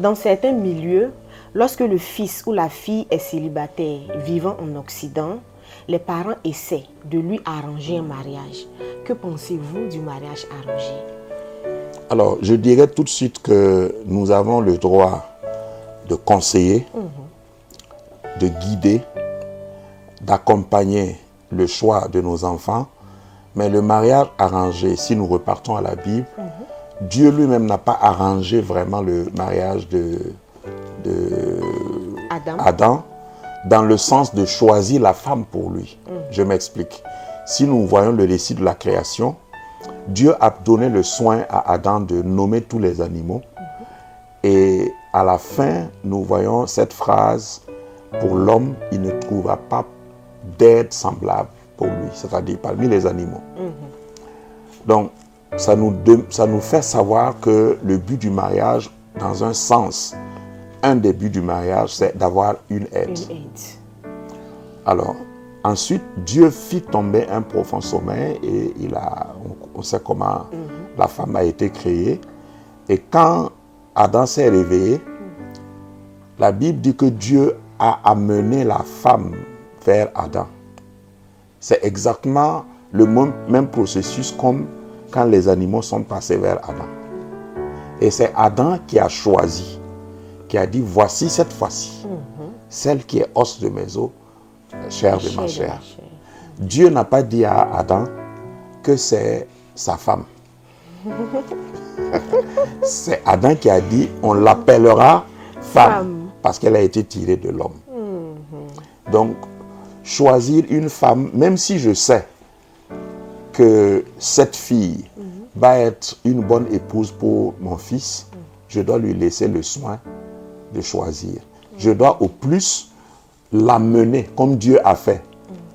Dans certains milieux, lorsque le fils ou la fille est célibataire vivant en Occident, les parents essaient de lui arranger un mariage. Que pensez-vous du mariage arrangé? Alors, je dirais tout de suite que nous avons le droit de conseiller, de guider, d'accompagner le choix de nos enfants. Mais le mariage arrangé, si nous repartons à la Bible, Dieu lui-même n'a pas arrangé vraiment le mariage de Adam, dans le sens de choisir la femme pour lui. Je m'explique. Si nous voyons le récit de la création, Dieu a donné le soin à Adam de nommer tous les animaux. Et à la fin, nous voyons cette phrase, pour l'homme, il ne trouvera pas d'aide semblable pour lui, c'est-à-dire parmi les animaux. Donc, ça nous fait savoir que le but du mariage, dans un sens, un des buts du mariage, c'est d'avoir une aide. Alors, ensuite, Dieu fit tomber un profond sommeil et on sait comment la femme a été créée. Et quand Adam s'est réveillé, la Bible dit que Dieu a amené la femme vers Adam. C'est exactement le même processus comme quand les animaux sont passés vers Adam. Et c'est Adam qui a choisi, qui a dit, voici cette fois-ci, celle qui est os de mes os, chair de ma chair. Dieu n'a pas dit à Adam que c'est sa femme. C'est Adam qui a dit, on l'appellera femme, parce qu'elle a été tirée de l'homme. Donc, choisir une femme, même si je sais que cette fille va être une bonne épouse pour mon fils, je dois lui laisser le soin de choisir. Je dois au plus l'amener, comme Dieu a fait,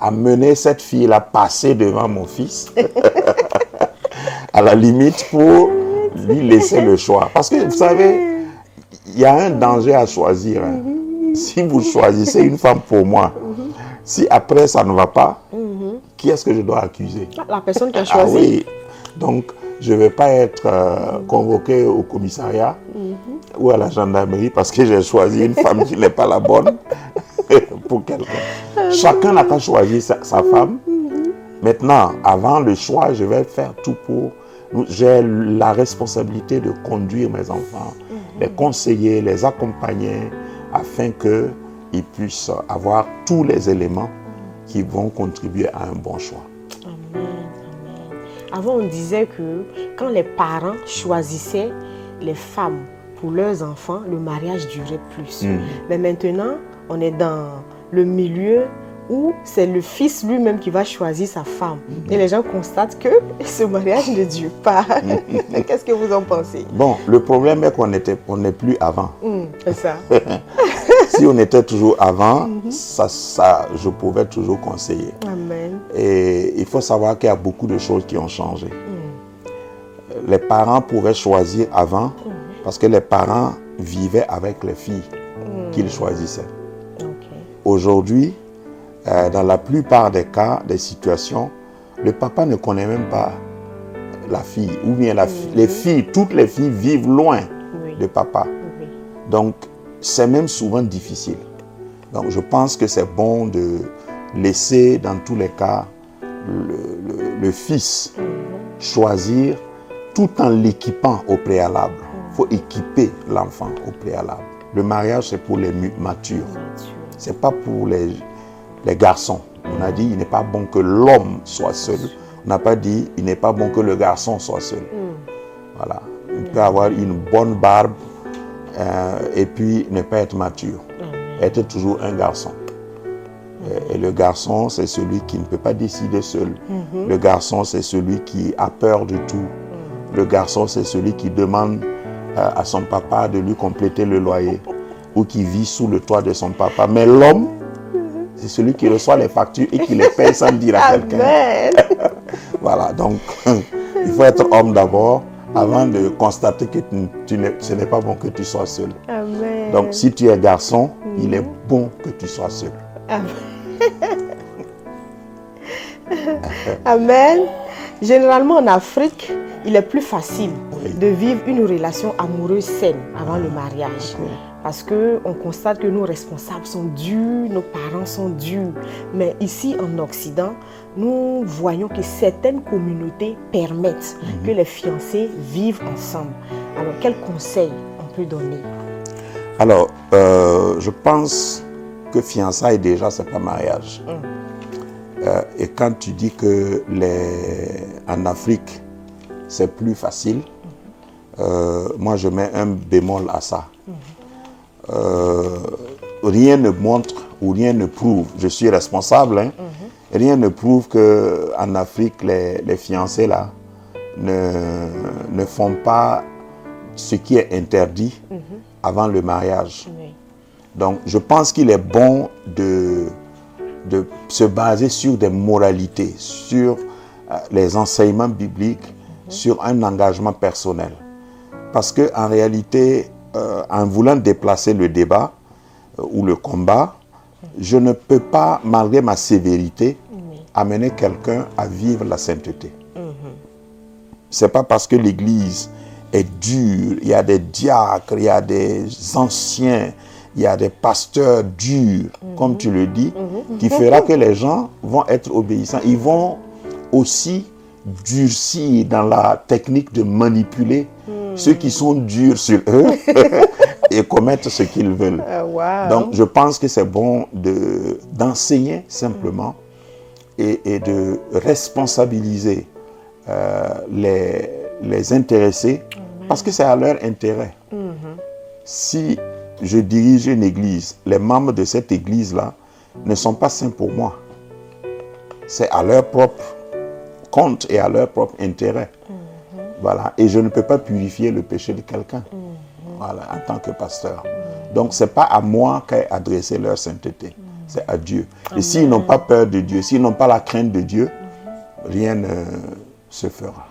amener cette fille-là passer devant mon fils, à la limite pour lui laisser le choix. Parce que vous savez, il y a un danger à choisir. Si vous choisissez une femme pour moi, si après ça ne va pas, qui est-ce que je dois accuser? La personne qui a choisi. Ah oui. Donc, je ne vais pas être convoqué au commissariat ou à la gendarmerie parce que j'ai choisi une femme qui n'est pas la bonne pour quelqu'un. Chacun n'a qu'à choisir sa femme. Maintenant, avant le choix, je vais faire tout pour... J'ai la responsabilité de conduire mes enfants, les conseiller, les accompagner, afin qu'ils puissent avoir tous les éléments qui vont contribuer à un bon choix. Amen, amen. Avant, on disait que quand les parents choisissaient les femmes pour leurs enfants, le mariage durait plus. Mais maintenant, on est dans le milieu où c'est le fils lui-même qui va choisir sa femme. Et les gens constatent que ce mariage ne dure pas. Qu'est-ce que vous en pensez? Bon, le problème est qu'on n'est plus avant. C'est ça. Si on était toujours avant, je pouvais toujours conseiller. Amen. Et il faut savoir qu'il y a beaucoup de choses qui ont changé. Les parents pouvaient choisir avant parce que les parents vivaient avec les filles qu'ils choisissaient. Aujourd'hui, dans la plupart des cas, des situations, le papa ne connaît même pas la fille. Ou bien les filles, toutes les filles vivent loin de papa. Donc, c'est même souvent difficile. Donc, je pense que c'est bon de laisser, dans tous les cas, le fils choisir tout en l'équipant au préalable. Il faut équiper l'enfant au préalable. Le mariage, c'est pour les matures. Ce n'est pas pour les garçons. On a dit il n'est pas bon que l'homme soit seul. On n'a pas dit il n'est pas bon que le garçon soit seul. Voilà. Il peut avoir une bonne barbe et puis ne pas être mature. Être toujours un garçon. Et le garçon, c'est celui qui ne peut pas décider seul. Le garçon, c'est celui qui a peur de tout. Le garçon, c'est celui qui demande à son papa de lui compléter le loyer ou qui vit sous le toit de son papa. Mais l'homme, c'est celui qui reçoit les factures et qui les paye sans dire à quelqu'un. Voilà, donc il faut être homme d'abord avant de constater que ce n'est pas bon que tu sois seul. Amen. Donc si tu es garçon, il est bon que tu sois seul. Amen. Amen. Généralement en Afrique, il est plus facile de vivre une relation amoureuse saine avant le mariage. Parce qu'on constate que nos responsables sont durs, nos parents sont durs. Mais ici en Occident, nous voyons que certaines communautés permettent que les fiancés vivent ensemble. Alors, quels conseils on peut donner? Alors, je pense que fiançailles déjà, c'est pas mariage. Et quand tu dis que en Afrique, c'est plus facile, moi je mets un bémol à ça. Rien ne montre ou rien ne prouve, je suis responsable, hein, rien ne prouve qu'en Afrique, les fiancés là ne font pas ce qui est interdit avant le mariage. Donc je pense qu'il est bon de se baser sur des moralités, sur les enseignements bibliques, sur un engagement personnel. Parce qu'en réalité, en voulant déplacer le débat ou le combat, je ne peux pas, malgré ma sévérité, amener quelqu'un à vivre la sainteté. Ce n'est pas parce que l'Église est dure, il y a des diacres, il y a des anciens, il y a des pasteurs durs, comme tu le dis, qui fera que les gens vont être obéissants. Ils vont aussi durcir dans la technique de manipuler ceux qui sont durs sur eux et commettre ce qu'ils veulent. Donc, je pense que c'est bon d'enseigner simplement et de responsabiliser les intéressés parce que c'est à leur intérêt. Si je dirige une église, les membres de cette église-là ne sont pas saints pour moi. C'est à leur propre compte et à leur propre intérêt. Voilà. Et je ne peux pas purifier le péché de quelqu'un. Voilà, en tant que pasteur. Donc, ce n'est pas à moi qu'est adressée leur sainteté. C'est à Dieu. Et s'ils n'ont pas peur de Dieu, s'ils n'ont pas la crainte de Dieu, rien ne se fera.